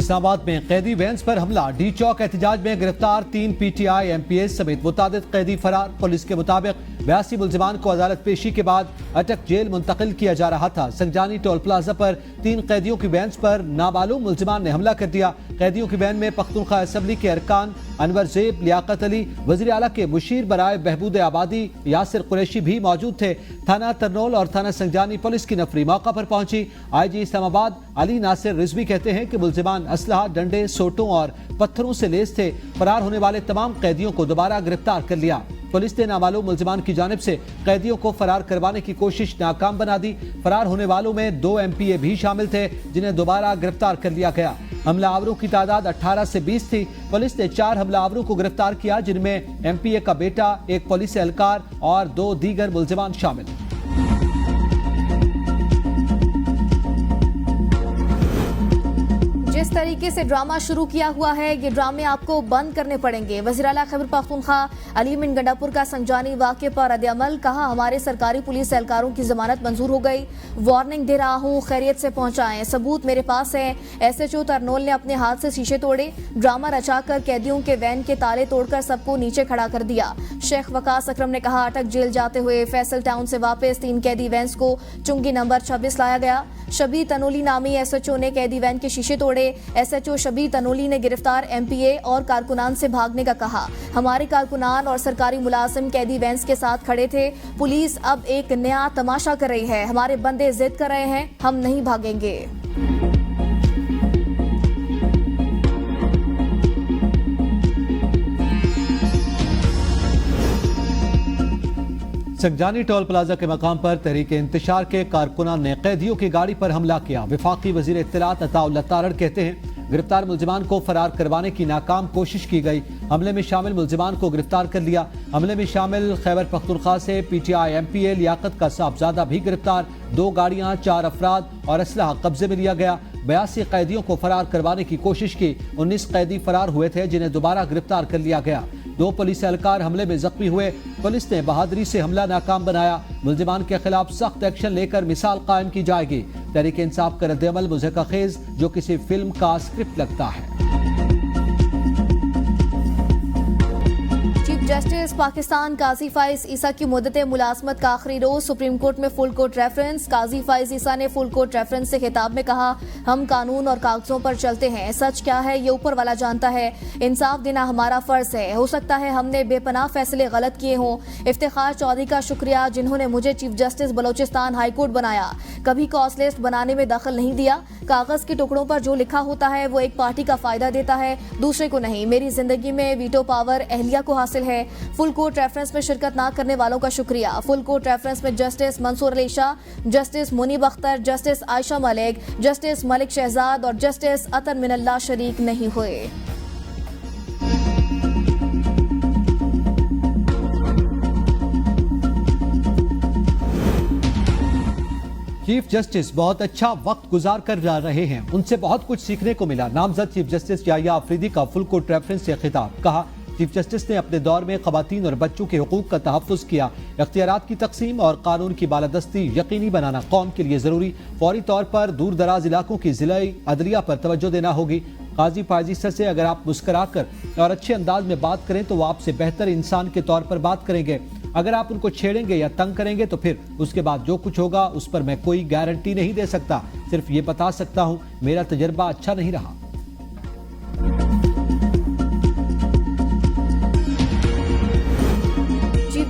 इस्लामाबाद में कैदी वैन्स पर हमला, डी चौक एहतजाज में गिरफ्तार 3 PTI MPs समेत मुतादिद कैदी फरार। पुलिस के मुताबिक 82 मुलजिमान को अदालत पेशी के बाद अटक जेल मुंतकिल किया जा रहा था। संजानी टोल प्लाजा पर 3 कैदियों की वैन्स पर नामालूम मुलजिमान ने हमला कर दिया। कैदियों की वैन में पख्तूनख्वा असम्बली के अरकान अनवर ज़ेब, लियाकत अली, वज़ीर आला के मुशीर बराए बहबूद आबादी यासिर कुरैशी भी मौजूद थे। थाना तरनोल और थाना संजानी पुलिस की नफरी मौका पर पहुंची। IG इस्लामाबाद अली नासिर रिजवी कहते हैं कि मुलजिमान असलहा, डंडे, सोटों और पत्थरों से लेस थे। फरार होने वाले तमाम कैदियों को दोबारा गिरफ्तार कर लिया। पुलिस ने नामालूम मुलजिमान की जानिब से कैदियों को फरार करवाने की कोशिश नाकाम बना दी। फरार होने वालों में 2 MPA भी शामिल थे जिन्हें दोबारा गिरफ्तार कर लिया गया। हमलावरों की तादाद 18 से 20 थी। पुलिस ने 4 हमलावरों को गिरफ्तार किया जिनमें MPA का बेटा, एक पुलिस एहलकार और 2 दीगर मुलजिमान शामिल। जिस तरीके से ड्रामा शुरू किया हुआ है, ये ड्रामे आपको बंद करने पड़ेंगे। वज़ीर आला खैबर पख्तूनख्वा अली मिन गंडापुर का संजानी वाक़े पर रद्द-ए-अमल, कहा हमारे सरकारी पुलिस एहलकारों की जमानत मंजूर हो गई। वार्निंग दे रहा हूँ, खैरियत से पहुंचाएं, सबूत मेरे पास है। SHO तरनोल ने अपने हाथ से शीशे तोड़े, ड्रामा रचाकर कैदियों के वैन के ताले तोड़कर सबको नीचे खड़ा कर दिया। शेख वकास अकरम ने कहा अटक जेल जाते हुए फैसल टाउन से वापस 3 कैदी वैन्स को चुंगी नंबर 26 लाया गया। शबीर तनोली नामी SHO ने कैदी वैन के शीशे तोड़े। SHO शबीर तनोली ने गिरफ्तार MPA और कारकुनान से भागने का कहा। हमारे कारकुनान और सरकारी मुलाजिम कैदी वैन्स के साथ खड़े थे। पुलिस अब एक नया तमाशा कर रही है। हमारे बंदे जिद कर रहे हैं, हम नहीं भागेंगे। संजानी टोल प्लाजा के मकाम पर तहरीक इंतशार के कारकुनान ने कैदियों की गाड़ी पर हमला किया। वफाकी वजीर इत्तलात अताउल्लाह तारड़ कहते हैं गिरफ्तार मुलजिमान को फरार करवाने की नाकाम कोशिश की गई। हमले में शामिल मुलजिमान को गिरफ्तार कर लिया। हमले में शामिल खैबर पख्तूनख्वा से PTI MPA लियाकत का साहबजादा भी गिरफ्तार। 2 गाड़ियां, 4 अफराद और असलहा कब्जे में लिया गया। 82 कैदियों को फरार करवाने की कोशिश की। 19 कैदी फरार हुए थे जिन्हें दोबारा गिरफ्तार कर लिया गया। 2 पुलिस एहलकार हमले में जख्मी हुए। पुलिस ने बहादुरी से हमला नाकाम बनाया। मुलजिमान के खिलाफ सख्त एक्शन लेकर मिसाल कायम की जाएगी। तहरीक इंसाफ का रद्द-ए-अमल मुज़हका खेज जो किसी फिल्म का स्क्रिप्ट लगता है। जस्टिस पाकिस्तान काजी फाइज ईसा की मुद्दत मुलाजमत का आखिरी रोज, सुप्रीम कोर्ट में फुल कोर्ट रेफरेंस। काजी फाइज ईसा ने फुल कोर्ट रेफरेंस से खिताब में कहा हम कानून और कागजों पर चलते हैं, सच क्या है ये ऊपर वाला जानता है, इंसाफ देना हमारा फर्ज है। हो सकता है हमने बेपनाह फैसले गलत किए हों। इफ्तिखार चौधरी का शुक्रिया जिन्होंने मुझे chief justice Balochistan high court बनाया। कभी कॉज लिस्ट बनाने में दखल नहीं दिया। कागज के टुकड़ों पर जो लिखा होता है वो एक पार्टी का फायदा देता है, दूसरे को नहीं। मेरी जिंदगी में वीटो पावर अहलिया को हासिल है। फुल कोर्ट रेफरेंस में शिरकत ना करने वालों का शुक्रिया। फुल कोर्ट रेफरेंस में justice Mansoor Ali Shah, justice Munib Akhtar, justice Ayesha Malik, justice Malik Shahzad और जस्टिस अतर मिनल्ला शरीक नहीं हुए। चीफ जस्टिस बहुत अच्छा वक्त गुजार कर रहे हैं, उनसे बहुत कुछ सीखने को मिला। नामजद चीफ जस्टिस याहिया आफरीदी का फुल कोर्ट रेफरेंस से खिताब, कहा चीफ जस्टिस ने अपने दौर में खवातीन और बच्चों के हुकूक का तहफ़्फ़ुज़ किया। इख्तियारात की तकसीम और कानून की बालादस्ती यकीनी बनाना कौम के लिए ज़रूरी। फौरी तौर पर दूर दराज इलाकों की ज़िलाई अदलिया पर तवज्जो देना होगी। काजी फाइज ईसा से अगर आप मुस्करा कर और अच्छे अंदाज में बात करें तो वो आपसे बेहतर इंसान के तौर पर बात करेंगे। अगर आप उनको छेड़ेंगे या तंग करेंगे तो फिर उसके बाद जो कुछ होगा उस पर मैं कोई गारंटी नहीं दे सकता। सिर्फ ये बता सकता हूँ मेरा तजर्बा अच्छा नहीं रहा।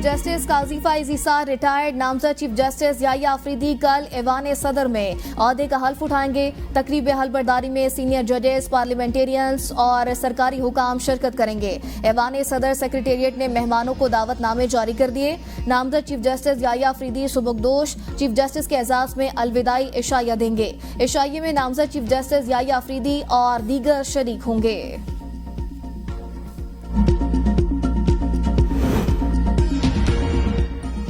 जस्टिस काजी फाइज ईसा रिटायर्ड। नामजद चीफ जस्टिस याहिया आफरीदी कल ऐवान सदर में ओहदे का हल्फ उठाएंगे। तकरीब हल्फबरदारी में सीनियर जजेस, पार्लियामेंटेरियंस और सरकारी हुकाम शिरकत करेंगे। ऐवान सदर सेक्रेटेरिएट ने मेहमानों को दावतनामे जारी कर दिए। नामजद चीफ जस्टिस याहिया आफरीदी सुबकदोश चीफ जस्टिस के एजाज में अलविदाई इशाइया देंगे। इशाइये में नामजद चीफ जस्टिस याहिया आफरीदी और दीगर शरीक होंगे।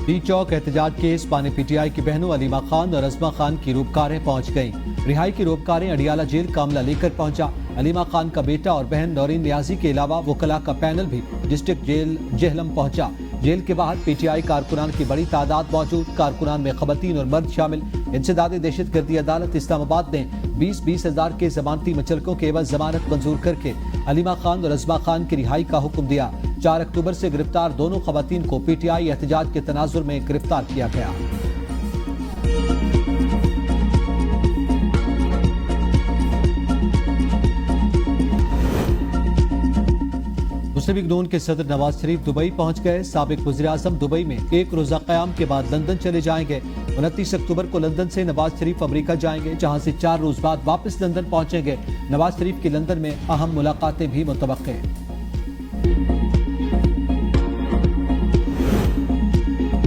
डी चौक एहतजाज केस पाने PTI की बहनों अलीमा खान और अजमा खान की रूपकारें पहुंच गईं। रिहाई की रूपकारें अडियाला जेल का मामला लेकर पहुंचा। अलीमा खान का बेटा और बहन नौरीन नियाजी के अलावा वकला का पैनल भी डिस्ट्रिक्ट जेल जेहलम पहुंचा। जेल के बाहर PTI कारकुनान की बड़ी तादाद मौजूद। कारकुनान में खवातीन और मर्द शामिल। इंसदादी दहशतगर्दी अदालत इस्लामाबाद ने 20,000 के जमानती मुचलकों के एवज जमानत मंजूर करके अलीमा खान और अजमा खान की रिहाई का हुक्म दिया। 4 अक्टूबर से गिरफ्तार दोनों खवातीन को पीटीआई एहतजाज के तनाजुर में गिरफ्तार किया गया। मुस्लिम लीग नून के सदर नवाज शरीफ दुबई पहुंच गए। साबिक वज़ीर-ए-आज़म दुबई में एक रोजा क़याम के बाद लंदन चले जाएंगे। 29 अक्टूबर को लंदन से नवाज शरीफ अमेरिका जाएंगे, जहां से 4 रोज बाद वापस लंदन पहुंचेंगे। नवाज शरीफ की लंदन में अहम मुलाकातें भी मुतवक्के।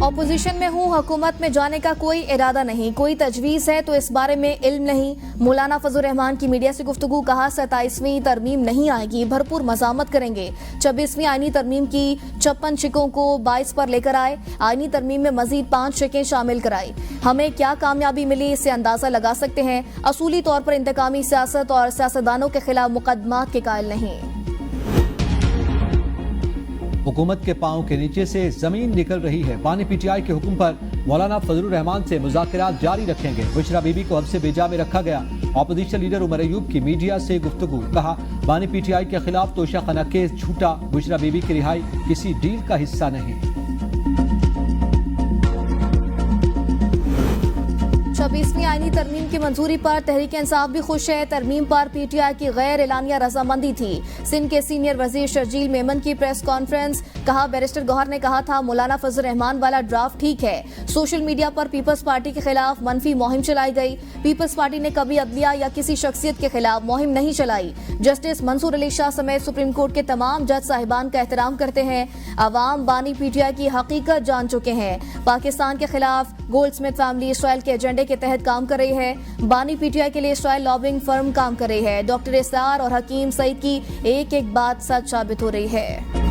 ऑपोजिशन में हूं, हुकूमत में जाने का कोई इरादा नहीं, कोई तजवीज़ है तो इस बारे में इल्म नहीं। मौलाना फजल रहमान की मीडिया से गुफ्तगू, कहा 27वीं तरमीम नहीं आएगी, भरपूर मज़ामत करेंगे। 26वीं आईनी तरमीम की 56 शिकों को 22 पर लेकर आए। आईनी तरमीम में मजीद 5 शिकें शामिल कराई। हमें क्या कामयाबी मिली इससे अंदाजा लगा सकते हैं। असूली तौर पर इंतकामी सियासत और सियासतदानों के खिलाफ मुकदमात के कायल नहीं। हुकूमत के पांव के नीचे से जमीन निकल रही है। बानी पीटीआई के हुक्म पर मौलाना फजलुर रहमान से मुज़ाकरात जारी रखेंगे। बुशरा बीबी को हब्से बेजा में रखा गया। ऑपोजिशन लीडर उमर अयूब की मीडिया से गुफ्तगू, कहा बानी पीटीआई के खिलाफ तोशाखाना केस झूठा, बुशरा बीबी की रिहाई किसी डील का हिस्सा नहीं। 26वीं आईनी तरमीम की मंजूरी पर तहरीक इंसाफ भी खुश है। तरमीम पर पीटीआई की गैर एलानिया रजामंदी थी। सिंध के सीनियर वजीर शर्जील मेमन की प्रेस कॉन्फ्रेंस, कहा बैरिस्टर गौहर ने कहा था मौलाना फजल रहमान वाला ड्राफ्ट ठीक है। सोशल मीडिया पर पीपल्स पार्टी के खिलाफ मनफी मुहिम चलाई गई। पीपल्स पार्टी ने कभी अदलिया या किसी शख्सियत के खिलाफ मुहिम नहीं चलाई। जस्टिस मंसूर अली शाह समेत सुप्रीम कोर्ट के तमाम जज साहिबान का एहतराम करते हैं। अवाम बानी पीटीआई की हकीकत जान चुके हैं। पाकिस्तान के खिलाफ गोल्डस्मिथ फैमिली इसराइल के एजेंडे के तहत काम कर रही है। बानी पीटीआई के लिए इसराइल लॉबिंग फर्म काम कर रही है। डॉक्टर इस्लार और हकीम सईद की एक एक बात सच साबित हो रही है।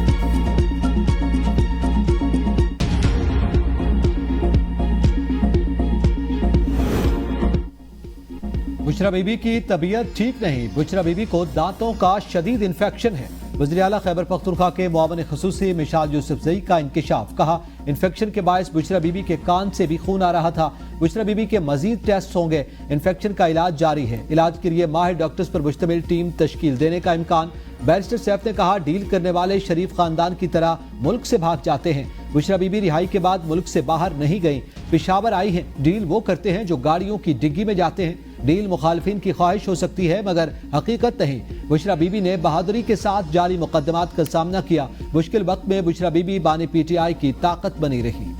बुशरा बीबी की तबीयत ठीक नहीं। बुशरा बीबी को दांतों का शदीद इन्फेक्शन है। वज़ीर आला खैबर पख्तूनख्वा के मुआवन खुसूसी मिशाल यूसुफजई का इंकिशाफ, कहा इन्फेक्शन के बायस बुशरा बीबी के कान से भी खून आ रहा था। बुशरा बीबी के मजीद टेस्ट होंगे। इन्फेक्शन का इलाज जारी है। इलाज के लिए माहिर डॉक्टर्स पर मुश्तमिल टीम तश्कील देने का इम्कान। बैरिस्टर सैफ ने कहा डील करने वाले शरीफ खानदान की तरह मुल्क से भाग जाते हैं। बुशरा बीबी रिहाई के बाद मुल्क से बाहर नहीं गई, पेशावर आई हैं। डील वो करते हैं जो गाड़ियों की डिग्गी में जाते हैं। डील मुखालिफिन की ख्वाहिश हो सकती है मगर हकीकत नहीं। बुशरा बीबी ने बहादुरी के साथ जारी मुकदमात का सामना किया। मुश्किल वक्त में बुशरा बीबी बानी पीटीआई की ताकत बनी रही।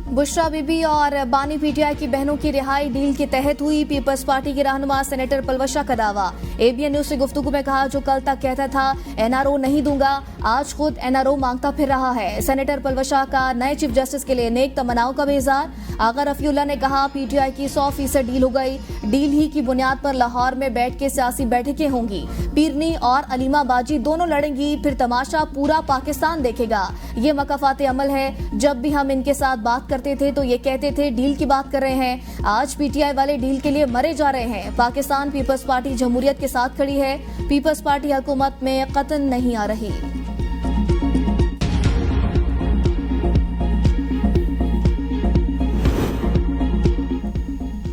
बुशरा बीबी और बानी पीटीआई की बहनों की रिहाई डील के तहत हुई। पीपल्स पार्टी के रहनुमा सेनेटर पलवशा का दावा। एबीएन न्यूज से गुफ्तगू में कहा जो कल तक कहता था एनआरओ नहीं दूंगा, आज खुद एनआरओ मांगता फिर रहा है। सेनेटर पलवशा का नए चीफ जस्टिस के लिए नेक तमन्नाओं का भी इज़हार। आगा रफीउल्लाह ने कहा पीटीआई की 100% डील हो गई। डील ही की बुनियाद पर लाहौर में बैठ के सियासी बैठकें होंगी। पीरनी और अलीमा बाजी दोनों लड़ेंगी, फिर तमाशा पूरा पाकिस्तान देखेगा। ये मकाफात अमल है। जब भी हम इनके साथ बात करते थे तो ये कहते थे डील की बात कर रहे हैं। आज पीटीआई वाले डील के लिए मरे जा रहे हैं। पाकिस्तान पीपल्स पार्टी जमहूरियत के साथ खड़ी है। पीपल्स पार्टी हुकूमत में कतन नहीं आ रही।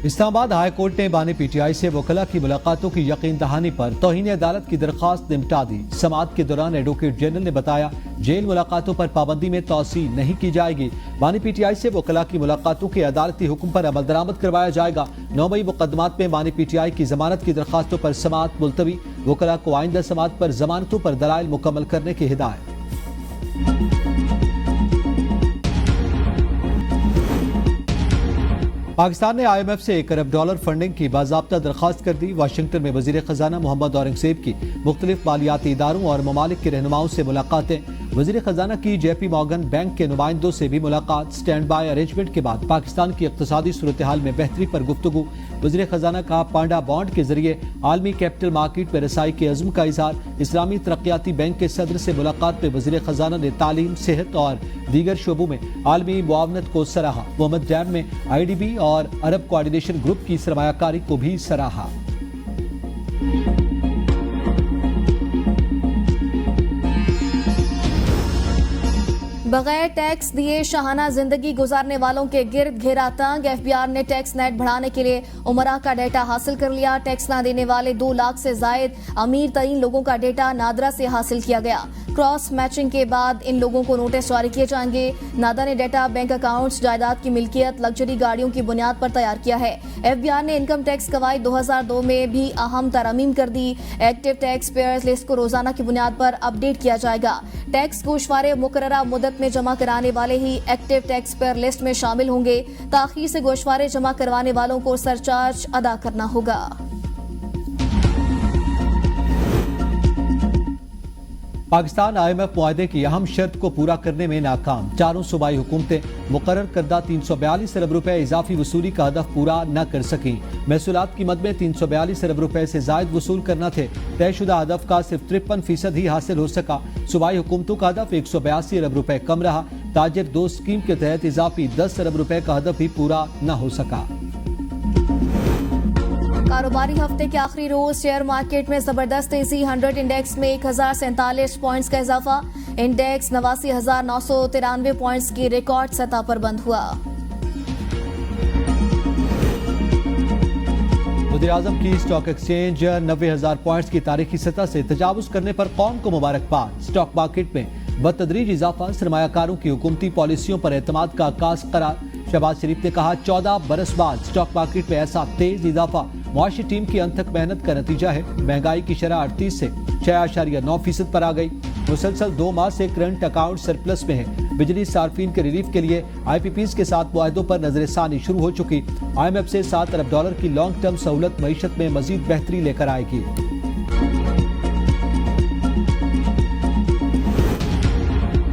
इस्लामाबाद हाई कोर्ट ने बानी पीटीआई से वकला की मुलाकातों की यकीन दहानी पर तौहीन अदालत की दरख्वास्त निपटा दी। समाअत के दौरान एडवोकेट जनरल ने बताया जेल मुलाकातों पर पाबंदी में तौसी नहीं की जाएगी। बानी पीटीआई से वकला की मुलाकातों के अदालती हुक्म पर अमल दरामद करवाया जाएगा। 9 मई मुकदमात में बानी पीटीआई की जमानत की दरखास्तों पर समाअत मुलतवी। वकला को आइंदा समाअत पर जमानतों पर दलाइल मुकम्मल करने की हिदायत। पाकिस्तान ने IMF से $1 अरब फंडिंग की बाज़ाब्ता दरख्वास्त कर दी। वाशिंगटन में वज़ीर खजाना मोहम्मद औरंगज़ेब की मुख्तलिफ मालियाती इदारों और ममालिक के रहनुमाओं से मुलाकातें। वज़ीर खजाना की JP मॉर्गन बैंक के नुमाइंदों से भी मुलाकात। स्टैंड बाय अरेंजमेंट के बाद पाकिस्तान की इक़्तिसादी सूरत हाल में बेहतरी पर गुफ्तगू। वज़ीर खजाना का पांडा बॉन्ड के जरिए आलमी कैपिटल मार्केट में रसाई के अज़्म का इज़हार। इस्लामी तरक्याती बैंक के सदर से मुलाकात में वज़ीर खजाना ने तालीम, सेहत और दीगर शोबों में आलमी मुआवनत को सराहा। मोहम्मद डैम में IDB और अरब कोऑर्डिनेशन ग्रुप की सरमायाकारी को भी सराहा। बगैर टैक्स दिए शाहाना जिंदगी गुजारने वालों के गिर्द घेरा तंग। एफबीआर ने टैक्स नेट बढ़ाने के लिए उमरा का डेटा हासिल कर लिया। टैक्स ना देने वाले 2 लाख से जायद अमीर तरीन लोगों का डेटा नादरा से हासिल किया गया। क्रॉस मैचिंग के बाद इन लोगों को नोटिस जारी किए जाएंगे। नादरा ने डेटा बैंक अकाउंट्स, जायदाद की मिल्कियत, लग्जरी गाड़ियों की बुनियाद पर तैयार किया है। एफबीआर ने इनकम टैक्स कवायद 2002 में भी अहम तरमीम कर दी। एक्टिव टैक्स पेयर्स लिस्ट को रोजाना की बुनियाद पर अपडेट किया जाएगा। टैक्स गोशवारे मुकर्ररा मुद्दत में जमा कराने वाले ही एक्टिव टैक्स पेयर लिस्ट में शामिल होंगे। ताखीर से गोशवारे जमा करवाने वालों को सरचार्ज अदा करना होगा। पाकिस्तान IMF मुआहदे की अहम शर्त को पूरा करने में नाकाम। चारों सूबाई हुकूमतें मुकर्रर करदा 342 अरब रुपए इजाफी वसूली का हदफ पूरा न कर सकी। महसूलात की मद में 342 अरब रुपए से जायद वसूल करना थे। तयशुदा हदफ का सिर्फ 53% ही हासिल हो सका। सूबाई हुकूमतों का हदफ 182 अरब रुपए कम रहा। ताजिर 2 स्कीम के तहत इजाफी 10 अरब रुपए का हदफ भी पूरा न हो सका। कारोबारी हफ्ते के आखिरी रोज शेयर मार्केट में जबरदस्त तेजी। 100 इंडेक्स में 1047 पॉइंट्स का इजाफा। इंडेक्स 89,993 पॉइंट्स की रिकॉर्ड सतह पर बंद हुआ। वज़ीर-ए-आज़म की स्टॉक एक्सचेंज 90,000 पॉइंट्स की तारीखी सतह से तजावुज करने पर कौम को मुबारकबाद। स्टॉक मार्केट में बतदरीज इजाफा सरमायाकारों की हुकूमती पॉलिसियों पर एतमाद का आगाज करार। शहबाज शरीफ ने कहा 14 बरस बाद स्टॉक मार्केट में ऐसा तेज इजाफा मुआशी टीम की अनथक मेहनत का नतीजा है। महंगाई की शरह 38 से 6.9% पर आ गई। मुसलसल 2 माह से करंट अकाउंट सरप्लस में है। बिजली सार्फिन के रिलीफ के लिए IPPs के साथ मुआहदों पर नजरसानी शुरू हो चुकी। IMF से $7 अरब की लॉन्ग टर्म सहूलत मईशत में मजीद बेहतरी लेकर आएगी।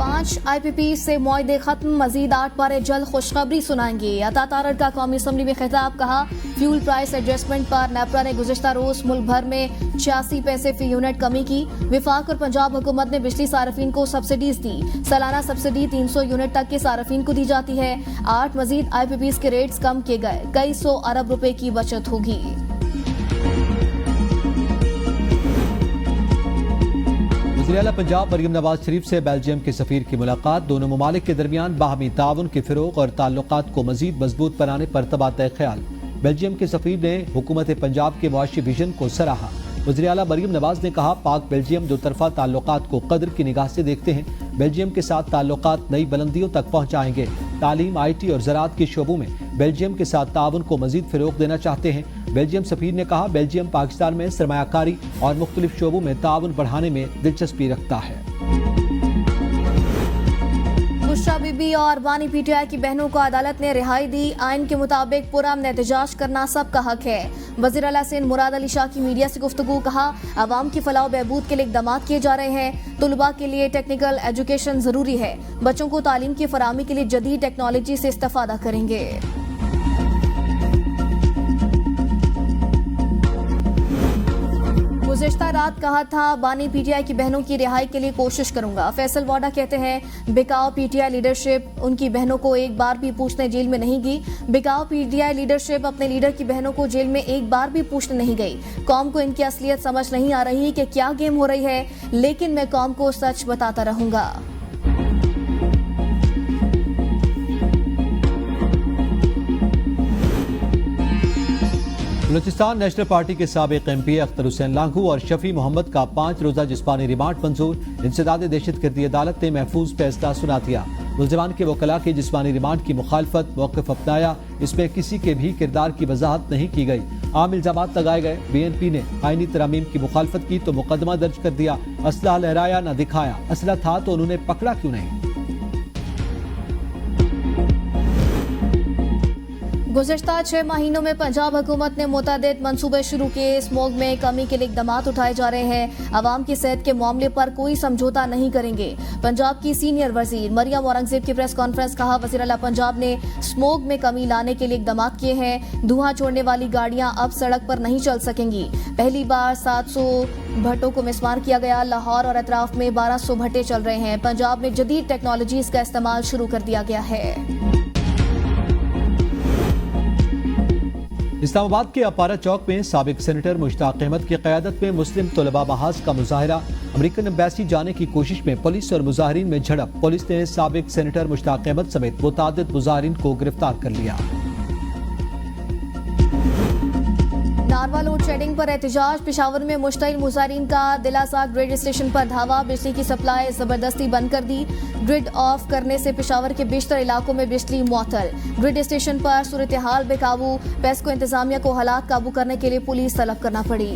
5 IPP से मुआहदे खत्म। मजीद 8 पारे जल्द खुशखबरी सुनाएंगे। अता तारड़ का कौमी असम्बली में खिताब। कहा फ्यूल प्राइस एडजस्टमेंट पर नेपरा ने गुज़िश्ता रोज मुल्क भर में 86 पैसे फी यूनिट कमी की। विफाक और पंजाब हुकूमत ने बिजली सार्फिन को सब्सिडीज दी। सालाना सब्सिडी 300 यूनिट तक के सार्फिन को दी जाती है। 8 मजीद IPPs के रेट्स कम किए गए। कई 100 अरब रुपए की बचत होगी। वज़ीर-ए-आला पंजाब मरियम नवाज शरीफ से बेल्जियम के सफीर की मुलाकात। दोनों ममालिक के दरमियान बाहमी ताउन के फिरोग और ताल्लुकात को मजीद मजबूत बनाने पर तबादला ख्याल। बेल्जियम के सफीर ने हुकूमत पंजाब के मुआशी विजन को सराहा। वज़ीर-ए-आला मरियम नवाज ने कहा पाक बेल्जियम दो तरफा ताल्लुकात को कदर की निगाह से देखते हैं। बेल्जियम के साथ ताल्लुकात नई बुलंदियों तक पहुँचाएंगे। तालीम, IT और ज़राअत के शोबों में बेल्जियम के साथ ताउन को मजीद फिरोग देना चाहते हैं। बेल्जियम सफीर ने कहा बेल्जियम पाकिस्तान में सरमायाकारी और मुख्तलिफ शोबों में ताउन बढ़ाने में दिलचस्पी रखता है। बुशरा बीबी और बानी PTI की बहनों को अदालत ने रिहाई दी। आइन के मुताबिक पुरअमन एहतजाज करना सबका हक है। वज़ीर आला सिंध मुराद अली शाह की मीडिया से गुफ्तगू। कहा अवाम की फलाह बहबूद के लिए इक़दामात किए जा रहे हैं। तुलबा के लिए टेक्निकल एजुकेशन जरूरी है। बच्चों को तालीम की फराहमी के लिए जदीद टेक्नोलॉजी से इस्तेफादा करेंगे। गुज़िश्ता रात कहा था बानी PTI की बहनों की रिहाई के लिए कोशिश करूंगा। फैसल वाडा कहते हैं बिकाऊ PTI लीडरशिप उनकी बहनों को एक बार भी पूछने जेल में नहीं गई। बिकाऊ PTI लीडरशिप अपने लीडर की बहनों को जेल में एक बार भी पूछने नहीं गई। कौम को इनकी असलियत समझ नहीं आ रही कि क्या गेम हो रही है, लेकिन मैं कौम को सच बताता रहूंगा। बलूचिस्तान नेशनल पार्टी के साबिक MP अख्तर हुसैन लांघू और शफी मोहम्मद का 5 रोजा जिस्मानी रिमांड मंजूर। इंसदाद दहशतगर्दी अदालत ने महफूज फैसला सुना दिया। मुलजिमान के वकला के जिस्मानी रिमांड की मुखालफत मौक़िफ़ अपनाया। इसमें किसी के भी किरदार की वजाहत नहीं की गई। आम इल्जामात लगाए गए। BNP ने आईनी तरामीम की मुखालफत की तो मुकदमा दर्ज कर दिया। असला लहराया न दिखाया। असला था तो उन्होंने पकड़ा क्यों नहीं। गुज़िश्ता 6 महीनों में पंजाब हुकूमत ने मुतअद्दिद मंसूबे शुरू किए। स्मोग में कमी के लिए इक़दामात उठाए जा रहे हैं। अवाम की सेहत के मामले पर कोई समझौता नहीं करेंगे। पंजाब की सीनियर वजीर मरियम औरंगजेब की प्रेस कॉन्फ्रेंस। कहा वज़ीर आला पंजाब ने स्मोग में कमी लाने के लिए इक़दामात किए हैं। धुआं छोड़ने वाली गाड़ियां अब सड़क पर नहीं चल सकेंगी। पहली बार 700 भट्टों को मिसमार किया गया। लाहौर और अतराफ में 1200 भट्टे चल रहे हैं। पंजाब में जदीद टेक्नोलॉजीज का इस्तेमाल शुरू कर दिया गया है। इस्लामाबाद के अपारा चौक में साबिक सेनेटर मुश्ताक अहमद की क़यादत में मुस्लिम तलबा महाज का मुजाहरा। अमेरिकन एम्बेसी जाने की कोशिश में पुलिस और मुजाहिरीन में झड़प। पुलिस ने साबिक सेनेटर मुश्ताक अहमद समेत मुतादिद मुजाहिरीन को गिरफ्तार कर लिया। नारवा लोड शेडिंग पर एहतजाज। पेशावर में मुश्तइल मुजाहिरीन का दिलासा। ग्रिड स्टेशन पर धावा। बिजली की सप्लाई जबरदस्ती बंद कर दी। ग्रिड ऑफ करने से पेशावर के बेशतर इलाकों में बिजली मुअत्तल। ग्रिड स्टेशन पर सूरत हाल बेकाबू। पेस्को इंतजामिया को हालात काबू करने के लिए पुलिस तलब करना पड़ी।